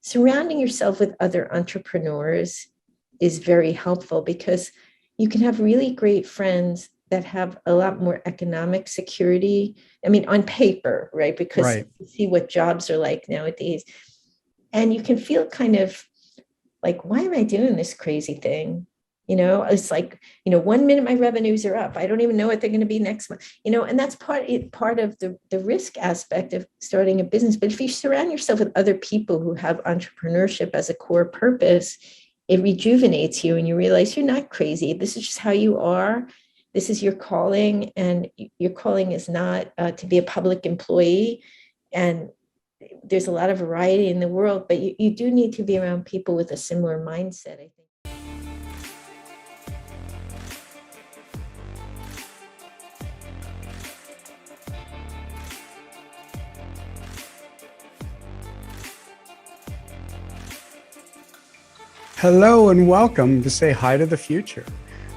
surrounding yourself with other entrepreneurs is very helpful because you can have really great friends that have a lot more economic security. I mean, on paper, right? Because Right. you see what jobs are like nowadays. And you can feel kind of like, why am I doing this crazy thing? It's like, 1 minute my revenues are up. I don't even know what they're going to be next month, and that's part of the risk aspect of starting a business. But if you surround yourself with other people who have entrepreneurship as a core purpose, it rejuvenates you and you realize you're not crazy. This is just how you are. This is your calling, and your calling is not to be a public employee. And there's a lot of variety in the world, but you do need to be around people with a similar mindset, I think. Hello and welcome to Say Hi to the Future,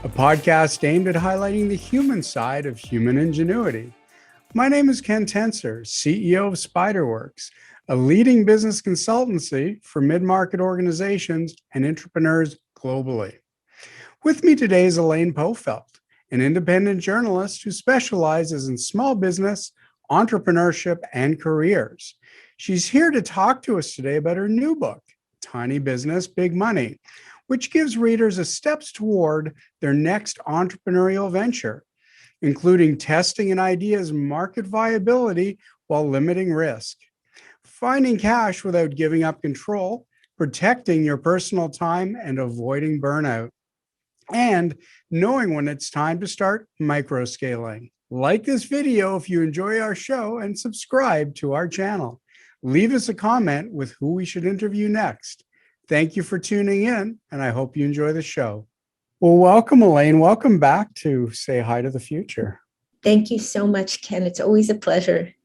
a podcast aimed at highlighting the human side of human ingenuity. My name is Ken Tenser, CEO of SpyderWorks, a leading business consultancy for mid-market organizations and entrepreneurs globally. With me today is Elaine Pofeldt, an independent journalist who specializes in small business, entrepreneurship, and careers. She's here to talk to us today about her new book, Tiny Business, Big Money, which gives readers a steps toward their next entrepreneurial venture, including testing an idea's market viability while limiting risk, finding cash without giving up control, protecting your personal time and avoiding burnout, and knowing when it's time to start microscaling. Like this video if you enjoy our show and subscribe to our channel. Leave us a comment with who we should interview next. Thank you for tuning in, and I hope you enjoy the show. Well, welcome, Elaine. Welcome back to Say Hi to the Future. Thank you so much, Ken. It's always a pleasure.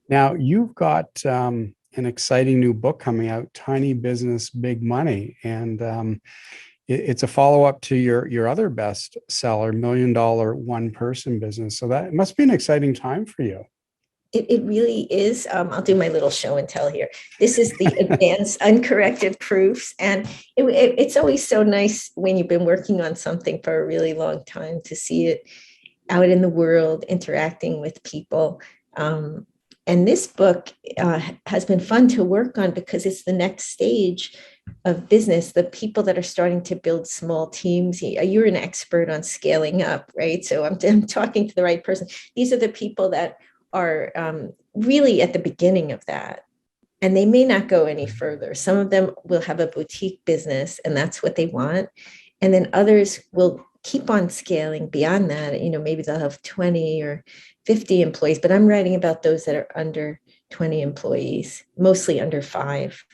Now, you've got an exciting new book coming out, Tiny Business, Big Money, and it's a follow-up to your other bestseller, $1 Million One-Person Business. So that must be an exciting time for you. It really is. I'll do my little show and tell here. This is the advanced uncorrected proofs. And it's always so nice when you've been working on something for a really long time to see it out in the world, interacting with people. And this book has been fun to work on because it's the next stage of business, the people that are starting to build small teams. You're an expert on scaling up, right? So I'm talking to the right person. These are the people that are really at the beginning of that. And they may not go any further. Some of them will have a boutique business and that's what they want. And then others will keep on scaling beyond that. Maybe they'll have 20 or 50 employees, but I'm writing about those that are under 20 employees, mostly under 5.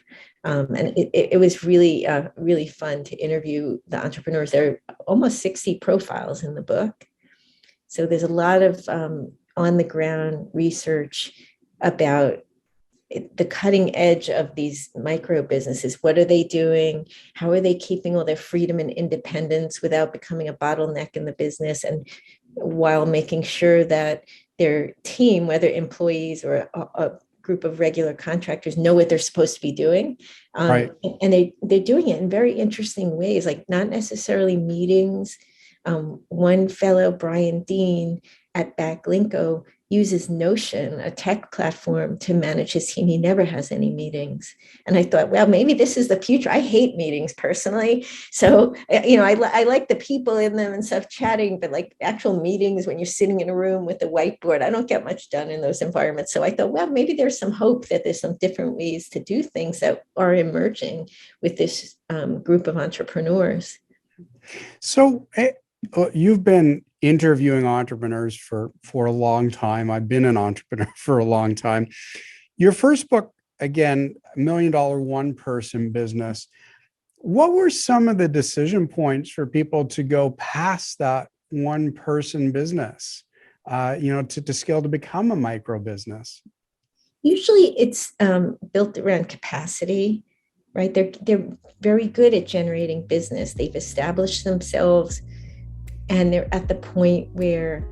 And it was really, really fun to interview the entrepreneurs. There are almost 60 profiles in the book. So there's a lot of on the ground research about the cutting edge of these micro businesses. What are they doing? How are they keeping all their freedom and independence without becoming a bottleneck in the business? And while making sure that their team, whether employees or a group of regular contractors, know what they're supposed to be doing. Right. And they're doing it in very interesting ways, like not necessarily meetings. One fellow, Brian Dean at Backlinko, uses Notion, a tech platform, to manage his team. He never has any meetings. And I thought, well, maybe this is the future. I hate meetings personally. So, I like the people in them and stuff chatting, but like actual meetings when you're sitting in a room with a whiteboard, I don't get much done in those environments. So I thought, well, maybe there's some hope that there's some different ways to do things that are emerging with this group of entrepreneurs. So you've been interviewing entrepreneurs for a long time. I've been an entrepreneur for a long time. Your first book, again, $1 Million One-Person Business. What were some of the decision points for people to go past that one-person business, to scale to become a micro business? Usually it's built around capacity, right? They're very good at generating business. They've established themselves. And they're at the point where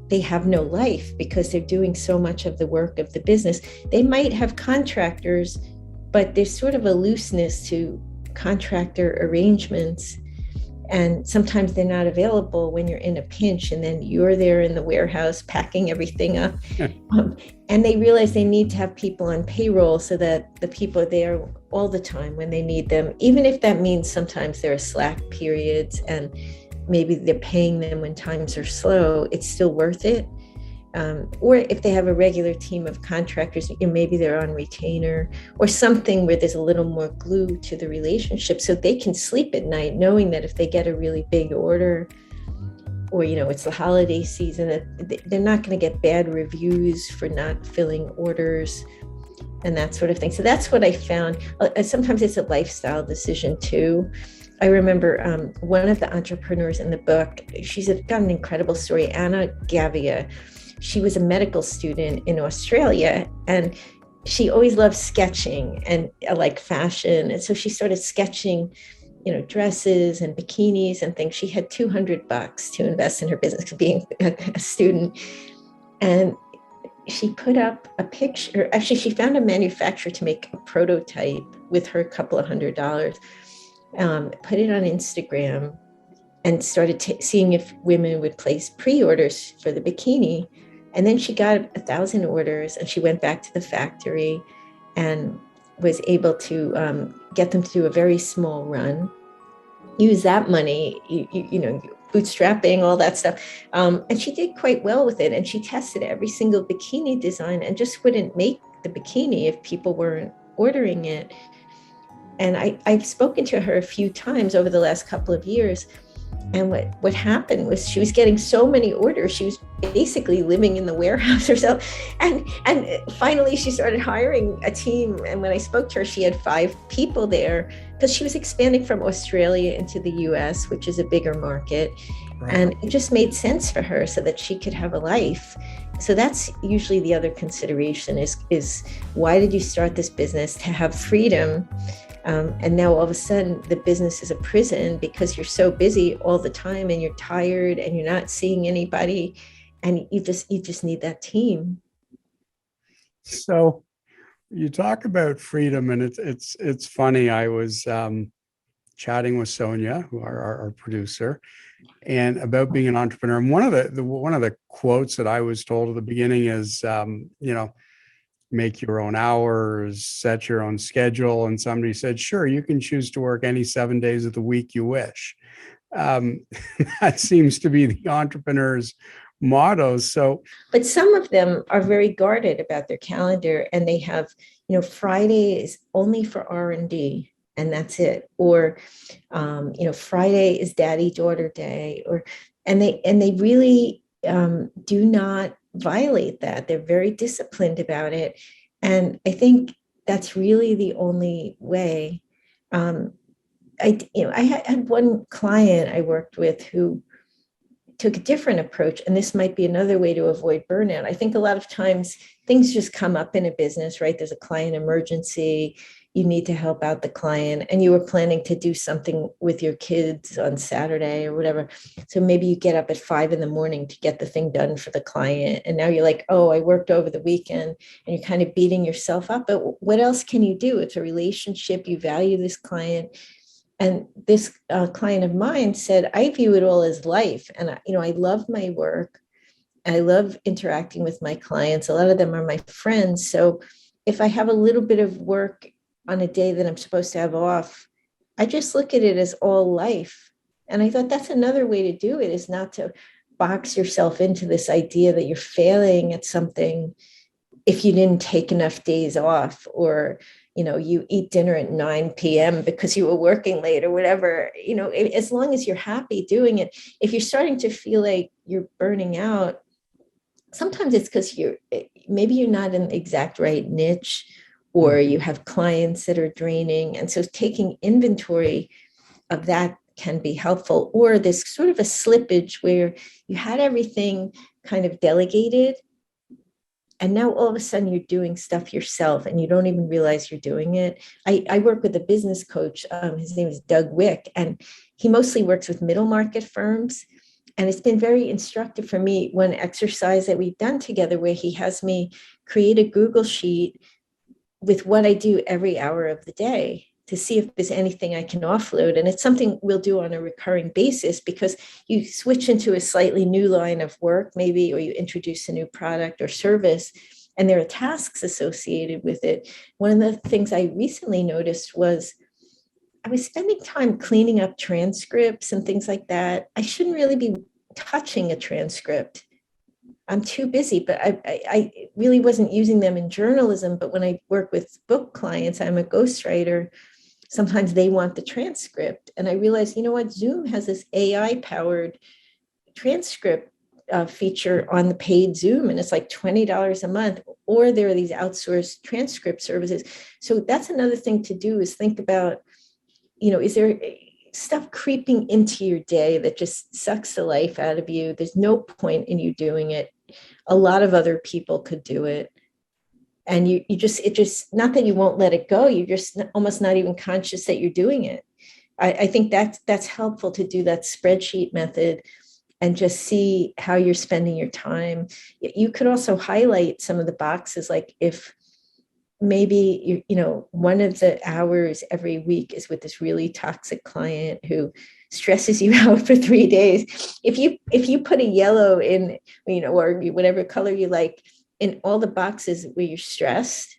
they have no life because they're doing so much of the work of the business. They might have contractors, but there's sort of a looseness to contractor arrangements. And sometimes they're not available when you're in a pinch, and then you're there in the warehouse packing everything up. And they realize they need to have people on payroll so that the people are there all the time when they need them, even if that means sometimes there are slack periods and maybe they're paying them when times are slow, it's still worth it. Or if they have a regular team of contractors, maybe they're on retainer or something where there's a little more glue to the relationship, so they can sleep at night knowing that if they get a really big order, or it's the holiday season, that they're not going to get bad reviews for not filling orders and that sort of thing. So that's what I found. Sometimes it's a lifestyle decision too. I remember one of the entrepreneurs in the book, she's got an incredible story, Anna Gavia. She was a medical student in Australia, and she always loved sketching and like fashion. And so she started sketching, dresses and bikinis and things. She had $200 to invest in her business, being a student. And she put up a picture. Actually, she found a manufacturer to make a prototype with her couple of $100, put it on Instagram, and started seeing if women would place pre-orders for the bikini. And then she got 1,000 orders, and she went back to the factory and was able to get them to do a very small run, use that money, bootstrapping, all that stuff. And she did quite well with it. And she tested every single bikini design and just wouldn't make the bikini if people weren't ordering it. And I've spoken to her a few times over the last couple of years. And what happened was she was getting so many orders. She was basically living in the warehouse herself. And finally, she started hiring a team. And when I spoke to her, she had 5 people there because she was expanding from Australia into the US, which is a bigger market. Right. And it just made sense for her so that she could have a life. So that's usually the other consideration is why did you start this business? To have freedom. And now all of a sudden the business is a prison because you're so busy all the time and you're tired and you're not seeing anybody, and you just need that team. So you talk about freedom, and it's funny. I was chatting with Sonia, who our producer, and about being an entrepreneur. And one of the quotes that I was told at the beginning is, make your own hours, set your own schedule. And somebody said, sure, you can choose to work any 7 days of the week you wish. That seems to be the entrepreneur's motto. So, but some of them are very guarded about their calendar, and they have, Friday is only for R&D, and that's it. Or, Friday is daddy-daughter day, and they really do not violate that. They're very disciplined about it. And I think that's really the only way. I had one client I worked with who took a different approach, and this might be another way to avoid burnout. I think a lot of times things just come up in a business, right? There's a client emergency, you need to help out the client, and you were planning to do something with your kids on Saturday or whatever. So maybe you get up at 5 a.m. to get the thing done for the client. And now you're like, oh, I worked over the weekend, and you're kind of beating yourself up. But what else can you do? It's a relationship. You value this client. And this client of mine said, I view it all as life. And, I love my work. I love interacting with my clients. A lot of them are my friends. So if I have a little bit of work on a day that I'm supposed to have off, I just look at it as all life. And I thought that's another way to do it, is not to box yourself into this idea that you're failing at something if you didn't take enough days off, or, you eat dinner at 9 p.m. because you were working late or whatever. As long as you're happy doing it. If you're starting to feel like you're burning out, sometimes it's because maybe you're not in the exact right niche, or you have clients that are draining. And so taking inventory of that can be helpful. Or there's sort of a slippage where you had everything kind of delegated, and now all of a sudden you're doing stuff yourself and you don't even realize you're doing it. I work with a business coach. His name is Doug Wick, and he mostly works with middle market firms. And it's been very instructive for me, one exercise that we've done together where he has me create a Google sheet with what I do every hour of the day to see if there's anything I can offload. And it's something we'll do on a recurring basis, because you switch into a slightly new line of work, maybe, or you introduce a new product or service, and there are tasks associated with it. One of the things I recently noticed was I was spending time cleaning up transcripts and things like that. I shouldn't really be touching a transcript. I'm too busy, but I really wasn't using them in journalism. But when I work with book clients, I'm a ghostwriter. Sometimes they want the transcript. And I realized, you know what, Zoom has this AI powered transcript feature on the paid Zoom, and it's like $20 a month, or there are these outsourced transcript services. So that's another thing to do, is think about, is there stuff creeping into your day that just sucks the life out of you? There's no point in you doing it. A lot of other people could do it. And it just, not that you won't let it go, you're just almost not even conscious that you're doing it. I think that's helpful, to do that spreadsheet method and just see how you're spending your time. You could also highlight some of the boxes, like if maybe one of the hours every week is with this really toxic client who stresses you out for 3 days. If you put a yellow in, or whatever color you like, in all the boxes where you're stressed,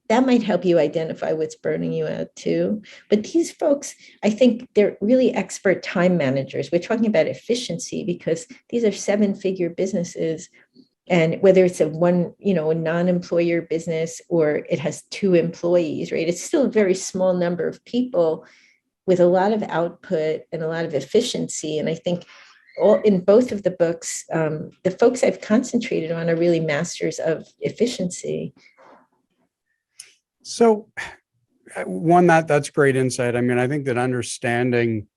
that might help you identify what's burning you out too. But these folks, I think they're really expert time managers. We're talking about efficiency because these are 7-figure businesses. And whether it's a non-employer business or it has 2 employees, right? It's still a very small number of people with a lot of output and a lot of efficiency. And I think in both of the books, the folks I've concentrated on are really masters of efficiency. So that's great insight. I mean, I think that understanding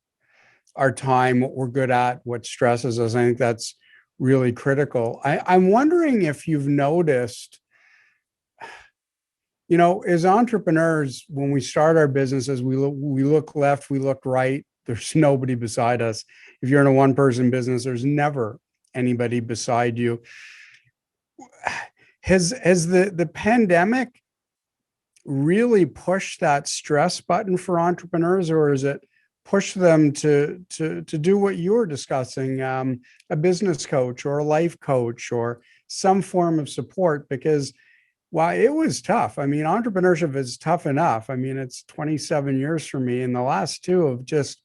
our time, what we're good at, what stresses us, I think that's really critical. I'm wondering if you've noticed, as entrepreneurs, when we start our businesses, we look left, we look right. There's nobody beside us. If you're in a one-person business, there's never anybody beside you. Has the pandemic really pushed that stress button for entrepreneurs, or is it push them to do what you were discussing, a business coach or a life coach or some form of support? Because while it was tough, I mean, entrepreneurship is tough enough. I mean, it's 27 years for me, and the last 2 have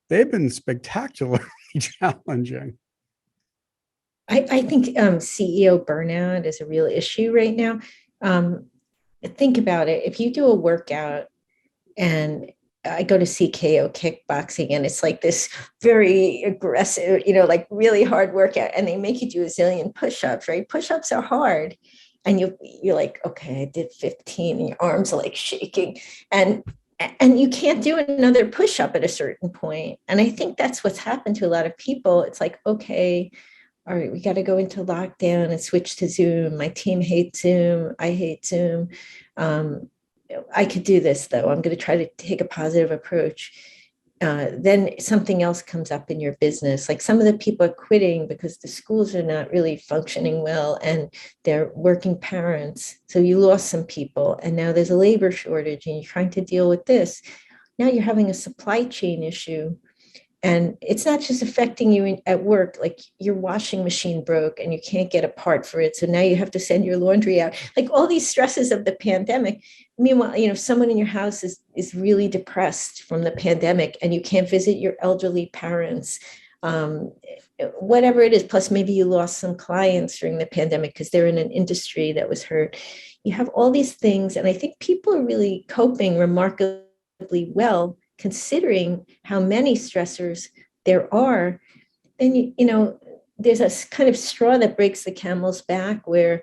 they've been spectacularly challenging. I think CEO burnout is a real issue right now. Think about it. If you do a workout, and I go to CKO kickboxing, and it's like this very aggressive, like really hard workout, and they make you do a zillion push-ups, right? Push-ups are hard. And you're like, okay, I did 15, and your arms are like shaking. And you can't do another push-up at a certain point. And I think that's what's happened to a lot of people. It's like, okay, all right, we got to go into lockdown and switch to Zoom. My team hates Zoom. I hate Zoom. I could do this, though. I'm going to try to take a positive approach. Then something else comes up in your business. Like some of the people are quitting because the schools are not really functioning well and they're working parents. So you lost some people, and now there's a labor shortage and you're trying to deal with this. Now you're having a supply chain issue. And it's not just affecting you at work, like your washing machine broke and you can't get a part for it. So now you have to send your laundry out, like all these stresses of the pandemic. Meanwhile, someone in your house is really depressed from the pandemic and you can't visit your elderly parents, whatever it is. Plus, maybe you lost some clients during the pandemic because they're in an industry that was hurt. You have all these things. And I think people are really coping remarkably well, considering how many stressors there are. Then there's a kind of straw that breaks the camel's back, where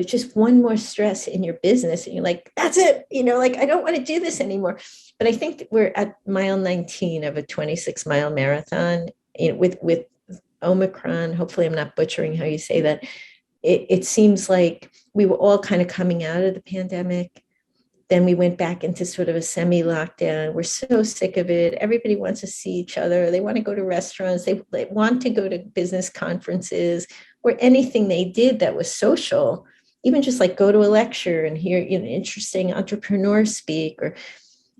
just one more stress in your business and you're like, that's it, like I don't want to do this anymore. But I think that we're at mile 19 of a 26-mile marathon, with Omicron. Hopefully I'm not butchering how you say that. It seems like we were all kind of coming out of the pandemic. Then we went back into sort of a semi-lockdown. We're so sick of it. Everybody wants to see each other. They want to go to restaurants. They want to go to business conferences or anything they did that was social. even just like go to a lecture and hear an interesting entrepreneur speak, or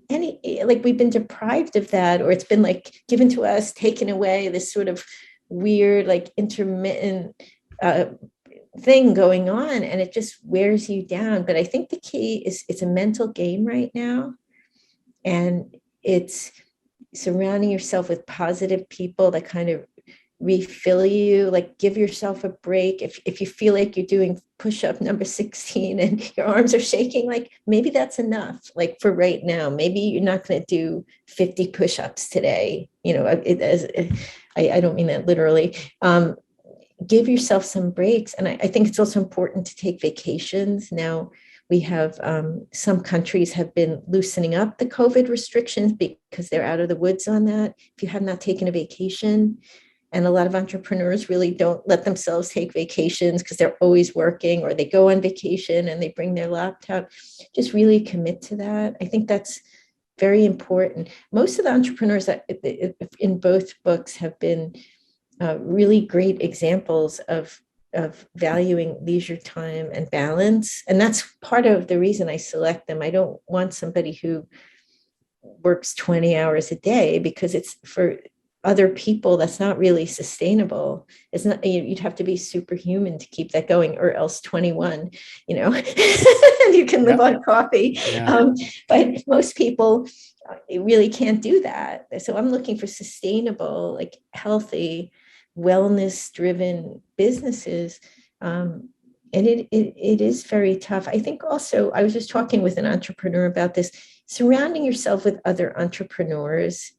any, like we've been deprived of that, or it's been like given to us, taken away, this sort of weird, like intermittent thing going on, and it just wears you down. But I think the key is it's a mental game right now, and it's surrounding yourself with positive people that kind of refill you, like give yourself a break. If you feel like you're doing push-up number 16 and your arms are shaking, like maybe that's enough, like for right now. Maybe you're not going to do 50 push-ups today, I don't mean that literally. Give yourself some breaks. And I think it's also important to take vacations. Now we have some countries have been loosening up the COVID restrictions because they're out of the woods on that. If you have not taken a vacation, and a lot of entrepreneurs really don't let themselves take vacations because they're always working, or they go on vacation and they bring their laptop, just really commit to that. I think that's very important. Most of the entrepreneurs that in both books have been really great examples of valuing leisure time and balance. And that's part of the reason I select them. I don't want somebody who works 20 hours a day, because it's for other people that's not really sustainable. It's not, you'd have to be superhuman to keep that going, or else 21, and you can live on coffee. Yeah. But most people really can't do that. So I'm looking for sustainable, like healthy, wellness driven businesses. And it is very tough. I think also, I was just talking with an entrepreneur about this. Surrounding yourself with other entrepreneurs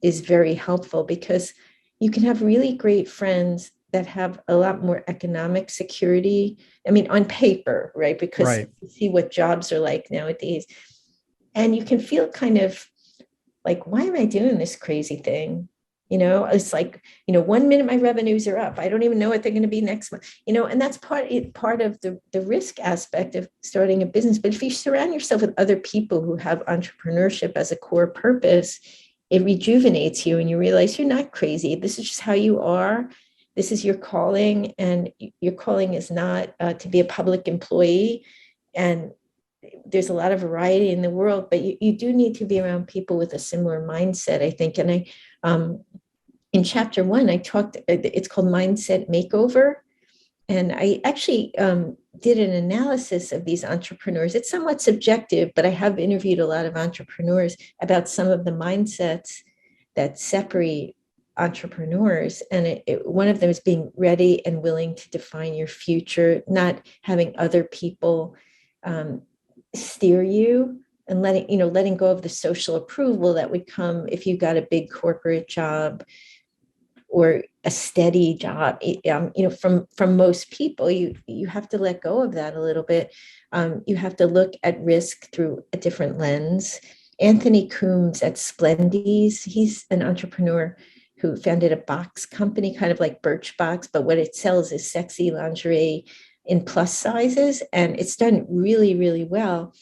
is very helpful, because you can have really great friends that have a lot more economic security. I mean, on paper, right? Because you see what jobs are like nowadays. And you can feel kind of like, why am I doing this crazy thing? It's like, 1 minute my revenues are up. I don't even know what they're going to be next month, and that's part of the risk aspect of starting a business. But if you surround yourself with other people who have entrepreneurship as a core purpose, it rejuvenates you, and you realize you're not crazy. This is just how you are. This is your calling, and your calling is not to be a public employee. And there's a lot of variety in the world, but you do need to be around people with a similar mindset, I think. And in chapter 1, I talked, it's called Mindset Makeover. And I actually did an analysis of these entrepreneurs. It's somewhat subjective, but I have interviewed a lot of entrepreneurs about some of the mindsets that separate entrepreneurs. And one of them is being ready and willing to define your future, not having other people steer you, and letting go of the social approval that would come if you got a big corporate job or a steady job. From most people, you have to let go of that a little bit. You have to look at risk through a different lens. Anthony Coombs at Splendies, he's an entrepreneur who founded a box company, kind of like Birchbox, but what it sells is sexy lingerie in plus sizes, and it's done really, really well.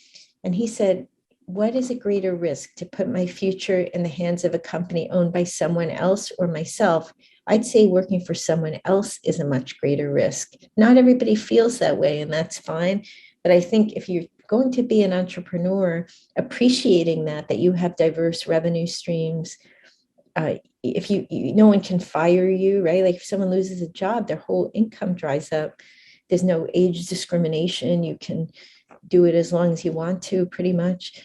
And he said, what is a greater risk, to put my future in the hands of a company owned by someone else or myself? I'd say working for someone else is a much greater risk. Not everybody feels that way, and that's fine. But I think if you're going to be an entrepreneur, appreciating that you have diverse revenue streams, if no one can fire you, right? Like if someone loses a job, their whole income dries up. There's no age discrimination. You can do it as long as you want to, pretty much.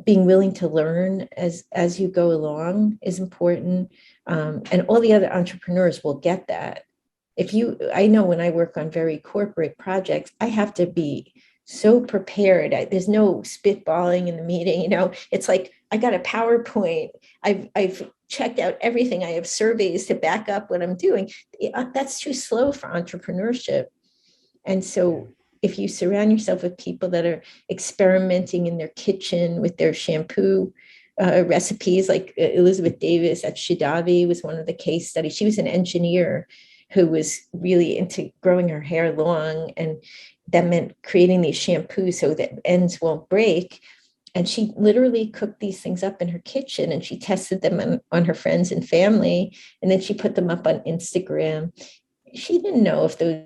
Being willing to learn as you go along is important. And all the other entrepreneurs will get that. I know when I work on very corporate projects, I have to be so prepared. There's no spitballing in the meeting. It's like, I got a PowerPoint. I've checked out everything. I have surveys to back up what I'm doing. That's too slow for entrepreneurship. And so if you surround yourself with people that are experimenting in their kitchen with their shampoo recipes, like Elizabeth Davis at Shidavi was one of the case studies. She was an engineer who was really into growing her hair long, and that meant creating these shampoos so that ends won't break. And she literally cooked these things up in her kitchen, and she tested them on her friends and family, and then she put them up on Instagram. She didn't know if those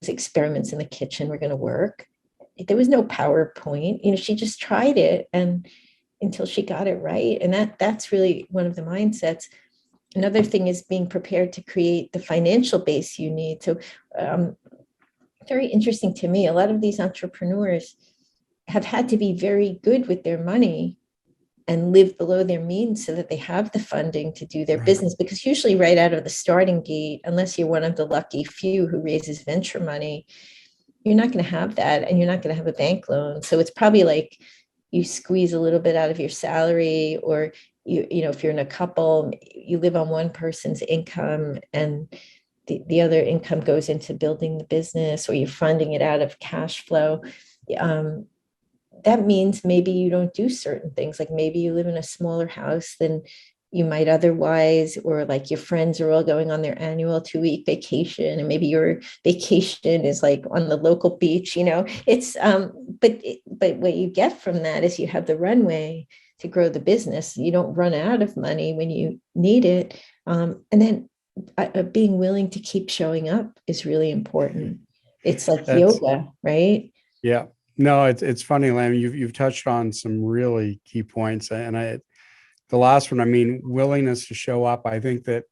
experiments in the kitchen were going to work. there was no PowerPoint. She just tried it and until she got it right. And that's really one of the mindsets. Another thing is being prepared to create the financial base you need. So very interesting to me. A lot of these entrepreneurs have had to be very good with their money and live below their means so that they have the funding to do their business. Because usually right out of the starting gate, unless you're one of the lucky few who raises venture money, you're not going to have that, and you're not going to have a bank loan. So it's probably like you squeeze a little bit out of your salary, or if you're in a couple, you live on one person's income and the other income goes into building the business, or you're funding it out of cash flow. That means maybe you don't do certain things. Like maybe you live in a smaller house than you might otherwise, or like your friends are all going on their annual 2-week vacation, and maybe your vacation is like on the local beach. It's but what you get from that is you have the runway to grow the business. You don't run out of money when you need it, and then being willing to keep showing up is really important. It's like yoga, right? Yeah. No, it's funny, Lam. You've touched on some really key points, and the last one, willingness to show up. I think that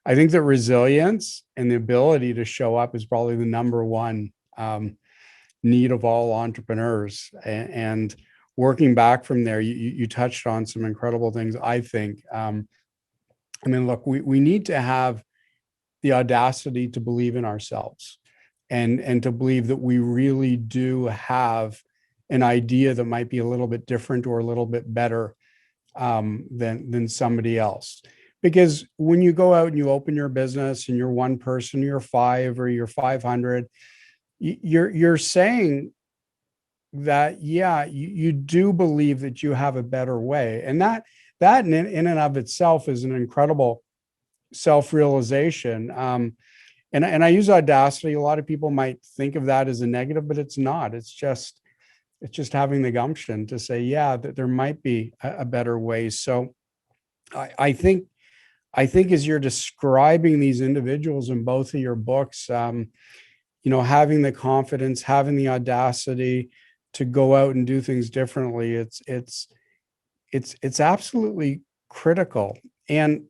resilience and the ability to show up is probably the number one need of all entrepreneurs. And working back from there, you touched on some incredible things. I think, look, we need to have the audacity to believe in ourselves. And to believe that we really do have an idea that might be a little bit different or a little bit better than somebody else. Because when you go out and you open your business and you're one person, you're 5 or you're 500, you're saying that, yeah, you do believe that you have a better way. And that in and of itself is an incredible self-realization. And I use audacity. A lot of people might think of that as a negative, but it's not. It's just having the gumption to say, yeah, that there might be a better way. So I think as you're describing these individuals in both of your books, having the confidence, having the audacity to go out and do things differently, it's absolutely critical. And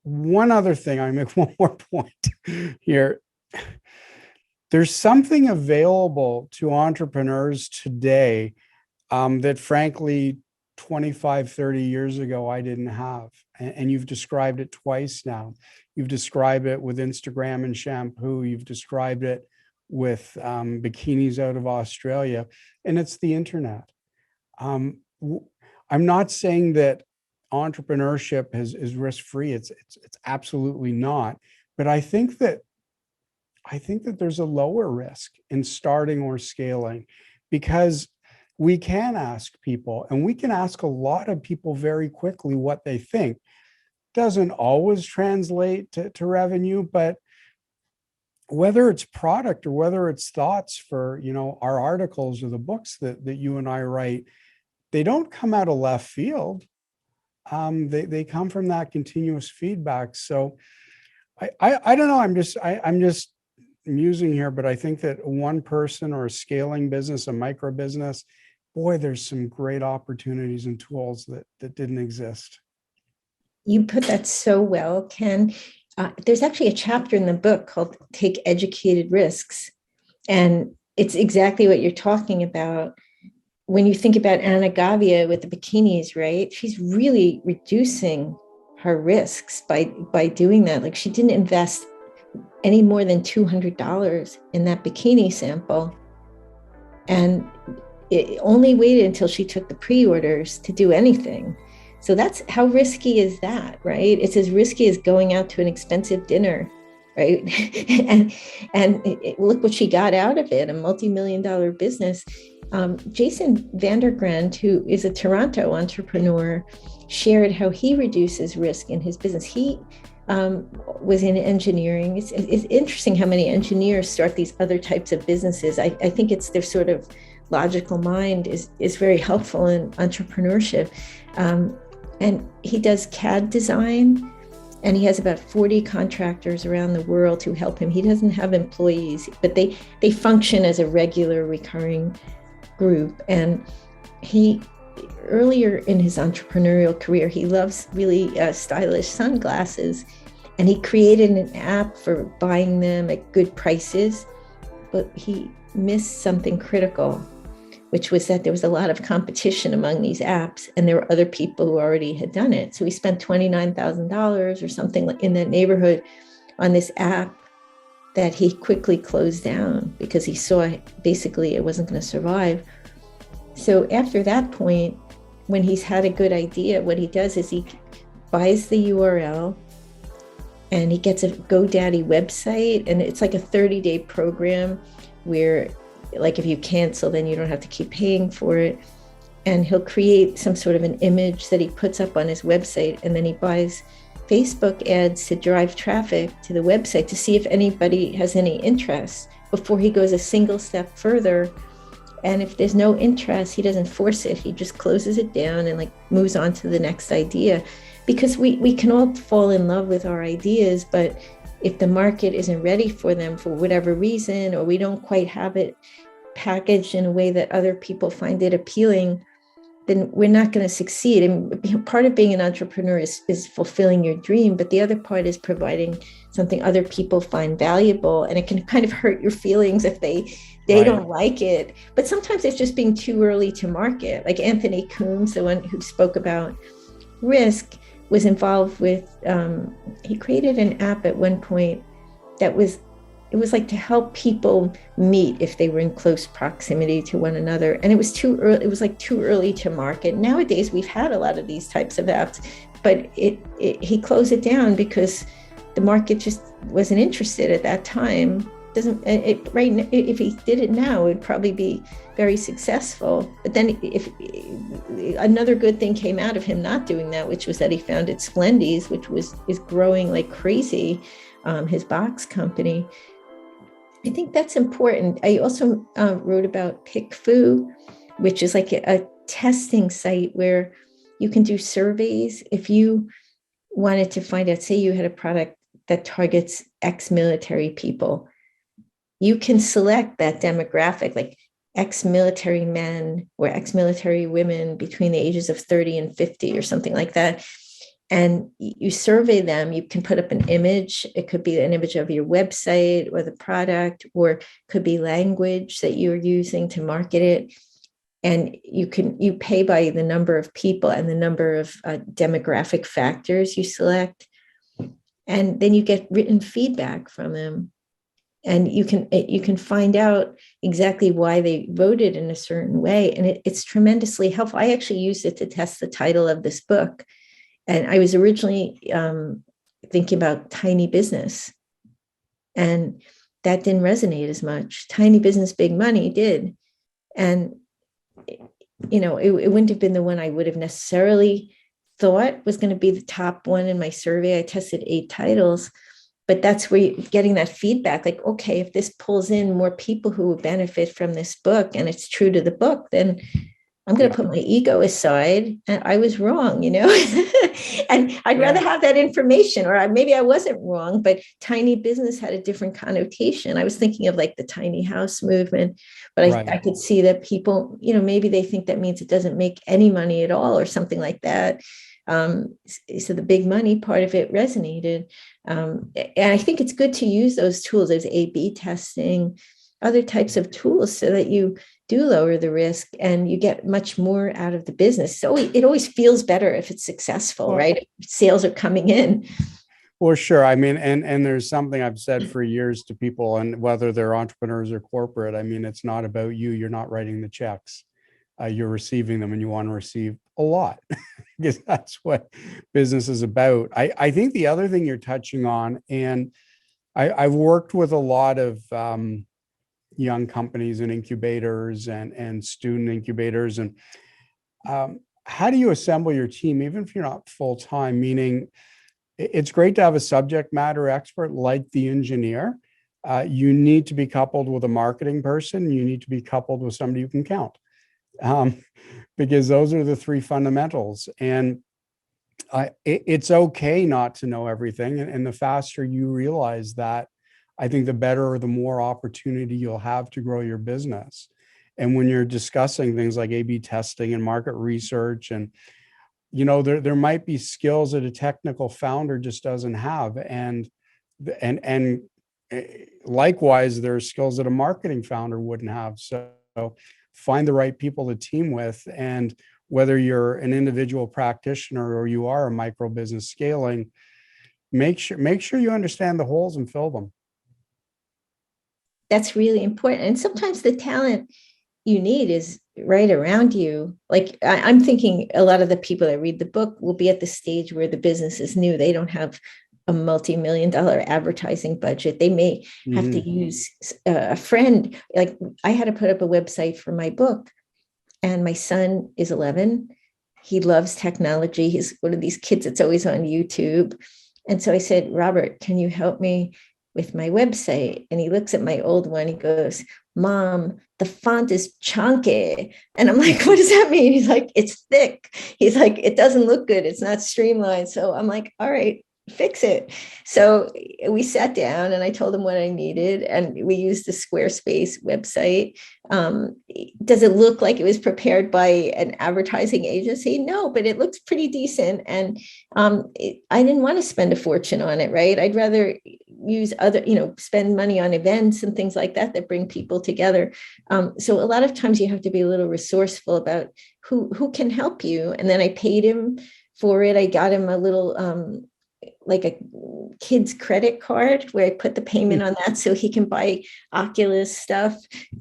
one other thing, I make one more point here. There's something available to entrepreneurs today that frankly, 25, 30 years ago, I didn't have. And you've described it twice now. You've described it with Instagram and shampoo. You've described it with bikinis out of Australia. And it's the internet. I'm not saying that entrepreneurship is risk-free. It's absolutely not. But I think that there's a lower risk in starting or scaling, because we can ask people, and we can ask a lot of people very quickly what they think. Doesn't always translate to revenue, but whether it's product or whether it's thoughts for our articles or the books that you and I write, they don't come out of left field. They come from that continuous feedback. So I don't know. I'm just musing here, but I think that one person or a scaling business, a micro business, boy, there's some great opportunities and tools that didn't exist. You put that so well, Ken. There's actually a chapter in the book called Take Educated Risks. And it's exactly what you're talking about. When you think about Anna Gavia with the bikinis, right? She's really reducing her risks by doing that. Like, she didn't invest any more than $200 in that bikini sample. And it only waited until she took the pre-orders to do anything. So that's how risky is that, right? It's as risky as going out to an expensive dinner, right? and look what she got out of it, a multi-million-dollar business. Jason Vandergrand, who is a Toronto entrepreneur, shared how he reduces risk in his business. He was in engineering. It's interesting how many engineers start these other types of businesses. I think it's their sort of logical mind is very helpful in entrepreneurship. And he does CAD design, And he has about 40 contractors around the world who help him. He doesn't have employees, but they function as a regular recurring group. And he, earlier in his entrepreneurial career, he loves really stylish sunglasses. And he created an app for buying them at good prices, but he missed something critical, which was that there was a lot of competition among these apps, and there were other people who already had done it. So he spent $29,000 or something in that neighborhood on this app that he quickly closed down because he saw basically it wasn't going to survive. So after that point, when he's had a good idea, what he does is he buys the URL and he gets a GoDaddy website, and it's like a 30-day program where, like, if you cancel, then you don't have to keep paying for it. And he'll create some sort of an image that he puts up on his website, and then he buys Facebook ads to drive traffic to the website to see if anybody has any interest before he goes a single step further. And if there's no interest, he doesn't force it. He just closes it down and like moves on to the next idea. Because we can all fall in love with our ideas, but if the market isn't ready for them for whatever reason, or we don't quite have it packaged in a way that other people find it appealing, then we're not going to succeed. And part of being an entrepreneur is fulfilling your dream, but the other part is providing something other people find valuable. And it can kind of hurt your feelings if they right. don't like it. But sometimes it's just being too early to market. Like Anthony Coombs, the one who spoke about risk, was involved with, he created an app at one point that was like to help people meet if they were in close proximity to one another. And it was too early. It was like too early to market. Nowadays, we've had a lot of these types of apps, but he closed it down because the market just wasn't interested at that time. If he did it now, it would probably be very successful. But then if another good thing came out of him not doing that, which was that he founded Splendies, which is growing like crazy, his box company. I think that's important. I also wrote about PickFu, which is like a testing site where you can do surveys. If you wanted to find out, say you had a product that targets ex-military people, you can select that demographic, like ex-military men or ex-military women between the ages of 30 and 50 or something like that. And you survey them. You can put up an image. It could be an image of your website or the product, or it could be language that you're using to market it. And you pay by the number of people and the number of demographic factors you select. And then you get written feedback from them. And you can find out exactly why they voted in a certain way. And it's tremendously helpful. I actually used it to test the title of this book. And I was originally thinking about tiny business. And that didn't resonate as much. Tiny business, big money did. And, it wouldn't have been the one I would have necessarily thought was going to be the top one in my survey. I tested 8 titles. But that's where you're getting that feedback, like, okay, if this pulls in more people who will benefit from this book and it's true to the book, then I'm going to put my ego aside. And I was wrong, and I'd rather have that information, or maybe I wasn't wrong, but tiny business had a different connotation. I was thinking of like the tiny house movement, but I could see that people, maybe they think that means it doesn't make any money at all or something like that. So the big money part of it resonated. And I think it's good to use those tools, those A/B testing, other types of tools, so that you do lower the risk and you get much more out of the business. So it always feels better if it's successful, right? If sales are coming in. Well, sure. I mean, and there's something I've said for years to people, and whether they're entrepreneurs or corporate, I mean, it's not about you. You're not writing the checks. You're receiving them, and you want to receive a lot because that's what business is about. I think the other thing you're touching on, and I've worked with a lot of young companies and incubators and student incubators. And how do you assemble your team, even if you're not full-time? Meaning, it's great to have a subject matter expert like the engineer. You need to be coupled with a marketing person. You need to be coupled with somebody you can count. Because those are the 3 fundamentals. And It's okay not to know everything. And the faster you realize that, I think the better or the more opportunity you'll have to grow your business. And when you're discussing things like A/B testing and market research, and there might be skills that a technical founder just doesn't have. And likewise, there are skills that a marketing founder wouldn't have. So find the right people to team with. And whether you're an individual practitioner or you are a micro business scaling, make sure you understand the holes and fill them. That's really important. And sometimes the talent you need is right around you. Like I'm thinking a lot of the people that read the book will be at the stage where the business is new. They don't have a multi-million-dollar advertising budget. They may have to use a friend. Like I had to put up a website for my book, and my son is 11. He loves technology. He's one of these kids that's always on YouTube. And so I said, Robert, can you help me with my website? And he looks at my old one. He goes, Mom, the font is chunky. And I'm like, what does that mean? He's like, it's thick. He's like, it doesn't look good. It's not streamlined. So I'm like, all right, fix it. So we sat down and I told him what I needed, and we used the Squarespace website. Does it look like it was prepared by an advertising agency? No, but it looks pretty decent. And I didn't want to spend a fortune on it, right? I'd rather use other, spend money on events and things like that that bring people together. So a lot of times you have to be a little resourceful about who can help you. And then I paid him for it. I got him a little like a kid's credit card where I put the payment on that so he can buy Oculus stuff.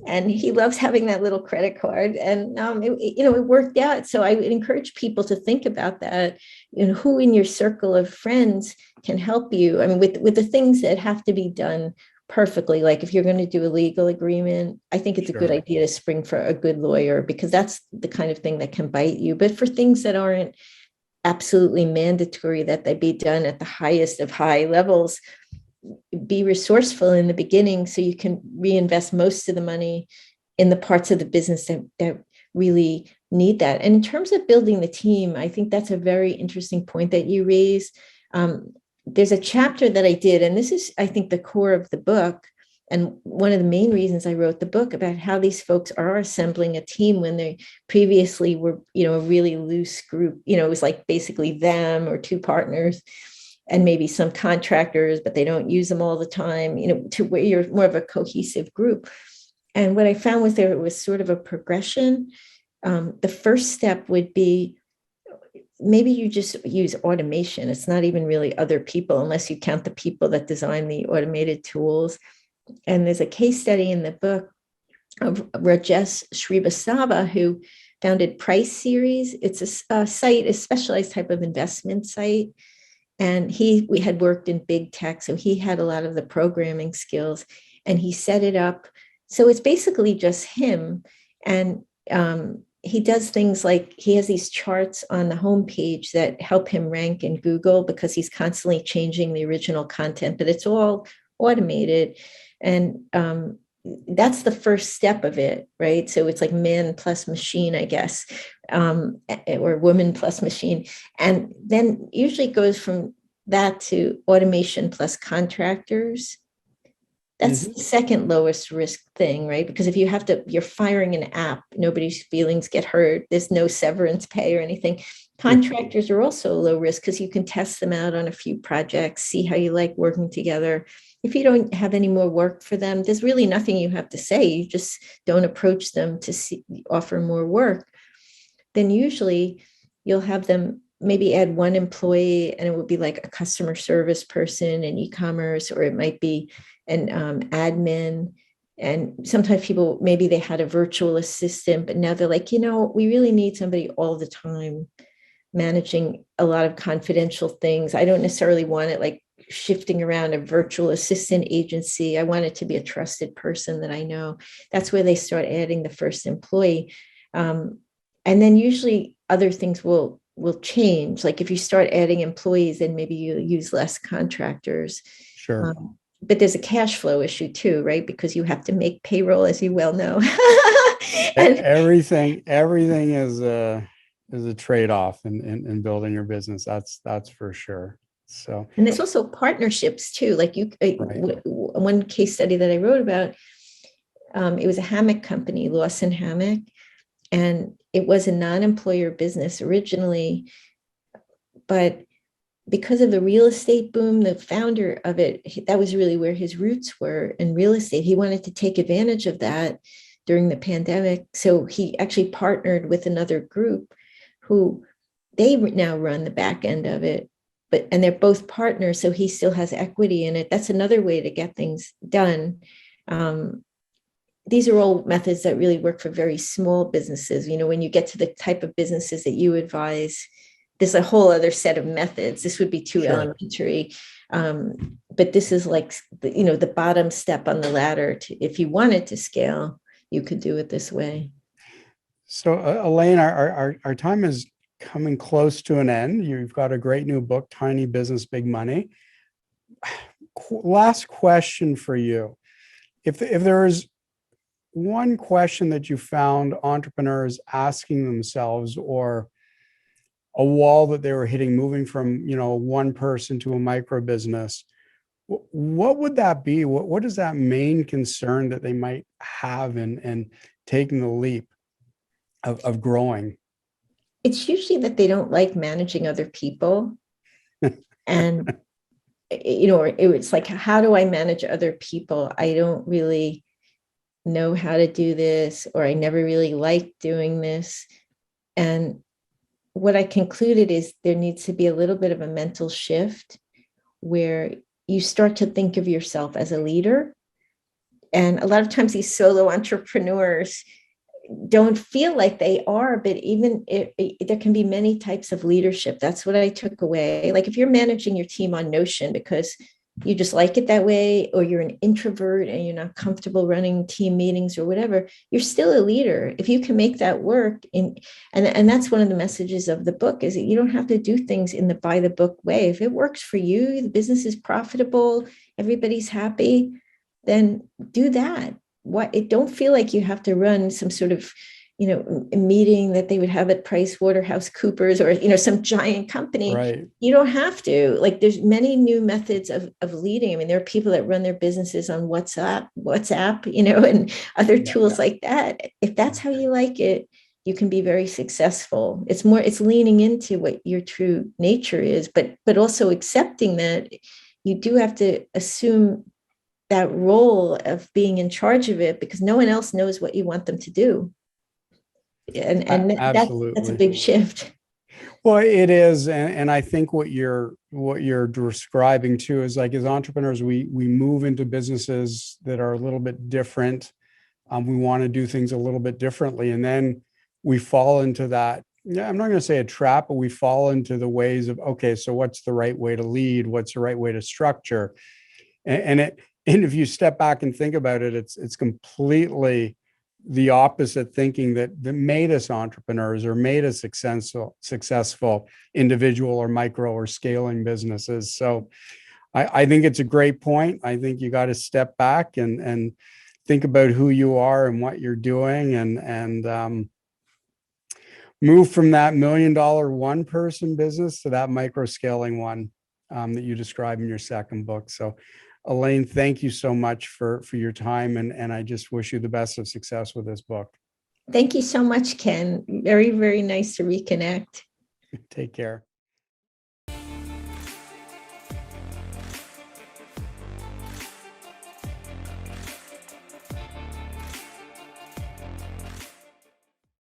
And he loves having that little credit card. And it worked out. So I would encourage people to think about that. Who in your circle of friends can help you? I mean, with the things that have to be done perfectly, like if you're going to do a legal agreement, I think it's a good idea to spring for a good lawyer, because that's the kind of thing that can bite you. But for things that aren't absolutely mandatory that they be done at the highest of high levels, be resourceful in the beginning so you can reinvest most of the money in the parts of the business that really need that. And in terms of building the team, I think that's a very interesting point that you raise. There's a chapter that I did, and this is, I think, the core of the book. And one of the main reasons I wrote the book about how these folks are assembling a team when they previously were, a really loose group. It was like basically them or two partners and maybe some contractors, but they don't use them all the time, to where you're more of a cohesive group. And what I found was there was sort of a progression. The first step would be maybe you just use automation. It's not even really other people, unless you count the people that design the automated tools. And there's a case study in the book of Rajesh Srivastava, who founded Price Series. It's a site, a specialized type of investment site. And we had worked in big tech, so he had a lot of the programming skills, and he set it up. So it's basically just him. And he does things like he has these charts on the homepage that help him rank in Google, because he's constantly changing the original content, but it's all automated. And that's the first step of it, right? So it's like man plus machine, I guess, or woman plus machine. And then usually it goes from that to automation plus contractors. That's the second lowest risk thing, right? Because if you're firing an app, nobody's feelings get hurt. There's no severance pay or anything. Contractors are also low risk because you can test them out on a few projects, see how you like working together. If you don't have any more work for them, there's really nothing you have to say. You just don't approach them to offer more work. Then usually you'll have them maybe add one employee, and it would be like a customer service person in e-commerce, or it might be an admin. And sometimes people, maybe they had a virtual assistant, but now they're like, we really need somebody all the time managing a lot of confidential things. I don't necessarily want it like shifting around a virtual assistant agency. I want it to be a trusted person that I know. That's where they start adding the first employee. And then usually other things will change. Like if you start adding employees, then maybe you use less contractors. Sure. But there's a cash flow issue too, right? Because you have to make payroll, as you well know. And everything is is a trade-off in building your business. That's for sure. So, And there's also partnerships too. Like right. one case study that I wrote about, it was a hammock company, Lawson Hammock, and it was a non-employer business originally, but because of the real estate boom, the founder of it, that was really where his roots were in real estate. He wanted to take advantage of that during the pandemic. So he actually partnered with another group who they now run the back end of it. And they're both partners, so he still has equity in it. That's another way to get things done. These are all methods that really work for very small businesses. When you get to the type of businesses that you advise, there's a whole other set of methods. This would be too elementary. But this is like, the bottom step on the ladder. If you wanted to scale, you could do it this way. So, Elaine, our time is coming close to an end. You've got a great new book, Tiny Business, Big Money. Last question for you. If there is one question that you found entrepreneurs asking themselves, or a wall that they were hitting, moving from, one person to a micro business, what would that be? What is that main concern that they might have in taking the leap of growing? It's usually that they don't like managing other people. And, it's like, how do I manage other people? I don't really know how to do this, or I never really liked doing this. And what I concluded is there needs to be a little bit of a mental shift where you start to think of yourself as a leader. And a lot of times these solo entrepreneurs don't feel like they are, but even there can be many types of leadership. That's what I took away. Like if you're managing your team on Notion because you just like it that way, or you're an introvert and you're not comfortable running team meetings or whatever, you're still a leader. If you can make that work, and that's one of the messages of the book, is that you don't have to do things in the by the book way. If it works for you, the business is profitable, everybody's happy, then do that. Don't feel like you have to run some sort of, a meeting that they would have at PricewaterhouseCoopers or, some giant company. Right. You don't have to. Like, there's many new methods of leading. I mean, there are people that run their businesses on WhatsApp, and other tools like that. If that's how you like it, you can be very successful. It's leaning into what your true nature is, but also accepting that you do have to assume that role of being in charge of it, because no one else knows what you want them to do. And that's a big shift. Well, it is. And I think what you're describing too is, like, as entrepreneurs, we move into businesses that are a little bit different. We want to do things a little bit differently. And then we fall into that. Yeah, I'm not going to say a trap, but we fall into the ways of, okay, so what's the right way to lead? What's the right way to structure? And if you step back and think about it, it's completely the opposite thinking that made us entrepreneurs or made us successful individual or micro or scaling businesses. So I think it's a great point. I think you got to step back and think about who you are and what you're doing, and move from that $1 million one person business to that micro scaling one that you describe in your second book. So Elaine, thank you so much for your time. And I just wish you the best of success with this book. Thank you so much, Ken. Very, very nice to reconnect. Take care.